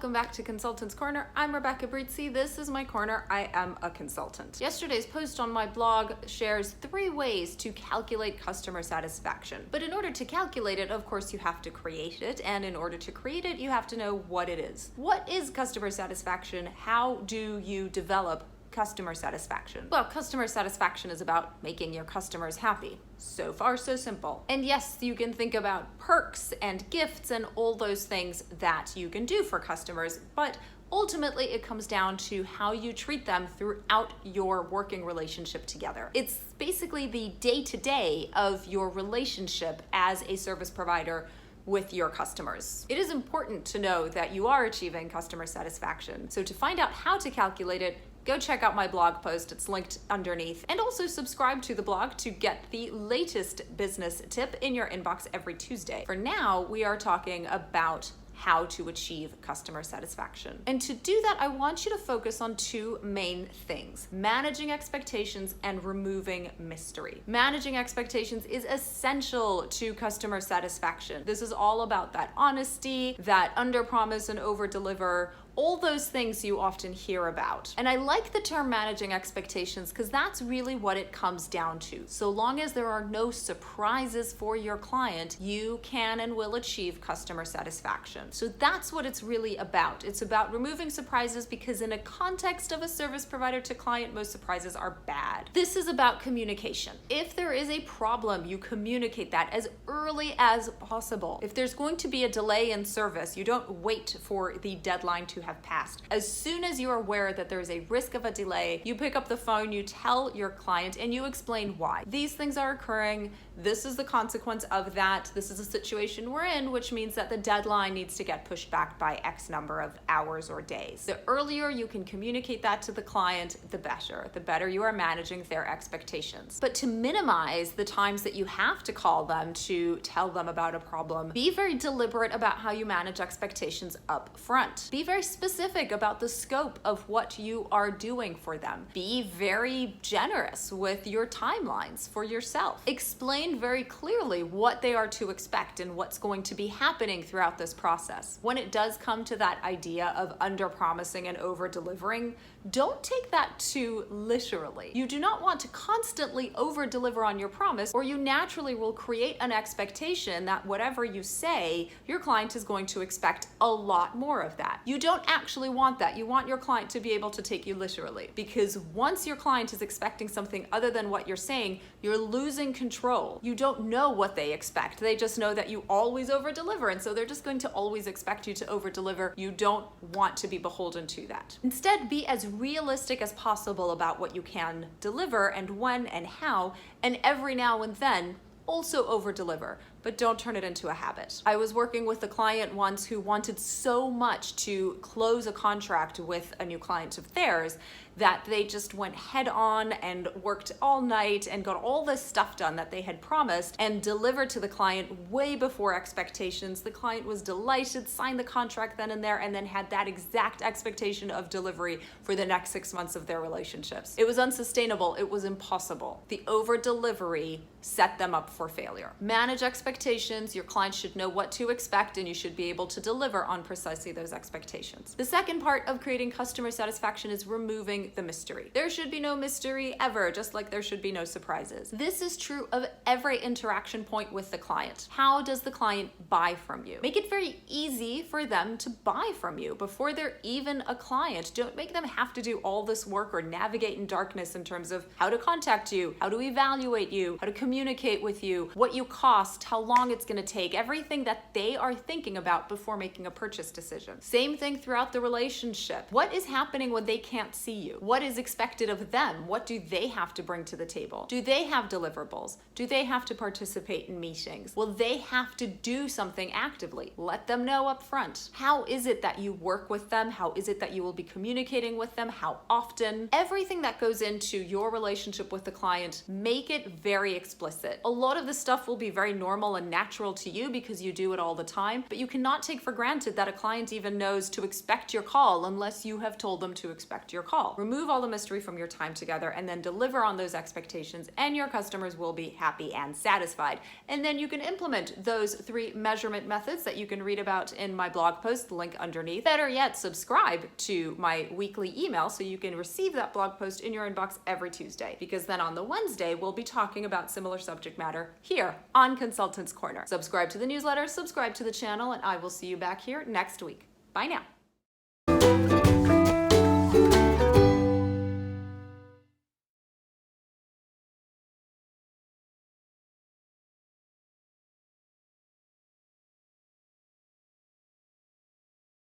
welcome back to Consultant's Corner. I'm Rebecca Brizi. This is my corner. I am a consultant. Yesterday's post on my blog shares 3 ways to calculate customer satisfaction. But in order to calculate it, of course, you have to create it. And in order to create it, you have to know what it is. What is customer satisfaction? How do you develop customer satisfaction? Well, customer satisfaction is about making your customers happy. So far, so simple. And yes, you can think about perks and gifts and all those things that you can do for customers, but ultimately it comes down to how you treat them throughout your working relationship together. It's basically the day-to-day of your relationship as a service provider with your customers. It is important to know that you are achieving customer satisfaction. So to find out how to calculate it, go check out my blog post. It's linked underneath. And also subscribe to the blog to get the latest business tip in your inbox every Tuesday. For now, we are talking about how to achieve customer satisfaction. And to do that, I want you to focus on 2 main things: managing expectations and removing mystery. Managing expectations is essential to customer satisfaction. This is all about that honesty, that under-promise and over-deliver, all those things you often hear about. And I like the term managing expectations because that's really what it comes down to. So long as there are no surprises for your client, you can and will achieve customer satisfaction. So that's what it's really about. It's about removing surprises because in a context of a service provider to client, most surprises are bad. This is about communication. If there is a problem, you communicate that as early as possible. If there's going to be a delay in service, you don't wait for the deadline to have passed. As soon as you're aware that there is a risk of a delay, you pick up the phone, you tell your client, and you explain why. These things are occurring. This is the consequence of that. This is a situation we're in, which means that the deadline needs to get pushed back by X number of hours or days. The earlier you can communicate that to the client, the better. The better you are managing their expectations. But to minimize the times that you have to call them to tell them about a problem, be very deliberate about how you manage expectations up front. Be very specific about the scope of what you are doing for them. Be very generous with your timelines for yourself. Explain very clearly what they are to expect and what's going to be happening throughout this process. When it does come to that idea of under-promising and over-delivering, don't take that too literally. You do not want to constantly over-deliver on your promise, or you naturally will create an expectation that whatever you say, your client is going to expect a lot more of that. You don't actually want that. You want your client to be able to take you literally, because once your client is expecting something other than what you're saying, you're losing control. You don't know what they expect. They just know that you always over-deliver, and so they're just going to always expect you to over-deliver. You don't want to be beholden to that. Instead, be as realistic as possible about what you can deliver and when and how, and every now and then also over-deliver, but don't turn it into a habit. I was working with a client once who wanted so much to close a contract with a new client of theirs that they just went head on and worked all night and got all this stuff done that they had promised and delivered to the client way before expectations. The client was delighted, signed the contract then and there, and then had that exact expectation of delivery for the next 6 months of their relationships. It was unsustainable. It was impossible. The over-delivery set them up for failure. Manage expectations. Your clients should know what to expect, and you should be able to deliver on precisely those expectations. The second part of creating customer satisfaction is removing the mystery. There should be no mystery ever, just like there should be no surprises. This is true of every interaction point with the client. How does the client buy from you? Make it very easy for them to buy from you before they're even a client. Don't make them have to do all this work or navigate in darkness in terms of how to contact you, how to evaluate you, how to communicate with you, what you cost, how long it's going to take, everything that they are thinking about before making a purchase decision. Same thing throughout the relationship. What is happening when they can't see you? What is expected of them? What do they have to bring to the table? Do they have deliverables? Do they have to participate in meetings? Will they have to do something actively? Let them know up front. How is it that you work with them? How is it that you will be communicating with them? How often? Everything that goes into your relationship with the client, make it very explicit. A lot of the stuff will be very normal normal and natural to you because you do it all the time, but you cannot take for granted that a client even knows to expect your call unless you have told them to expect your call. Remove all the mystery from your time together and then deliver on those expectations, and your customers will be happy and satisfied. And then you can implement those 3 measurement methods that you can read about in my blog post, the link underneath. Better yet, subscribe to my weekly email so you can receive that blog post in your inbox every Tuesday, because then on the Wednesday, we'll be talking about similar subject matter here on Consultants Corner. Subscribe to the newsletter, subscribe to the channel, and I will see you back here next week. Bye now.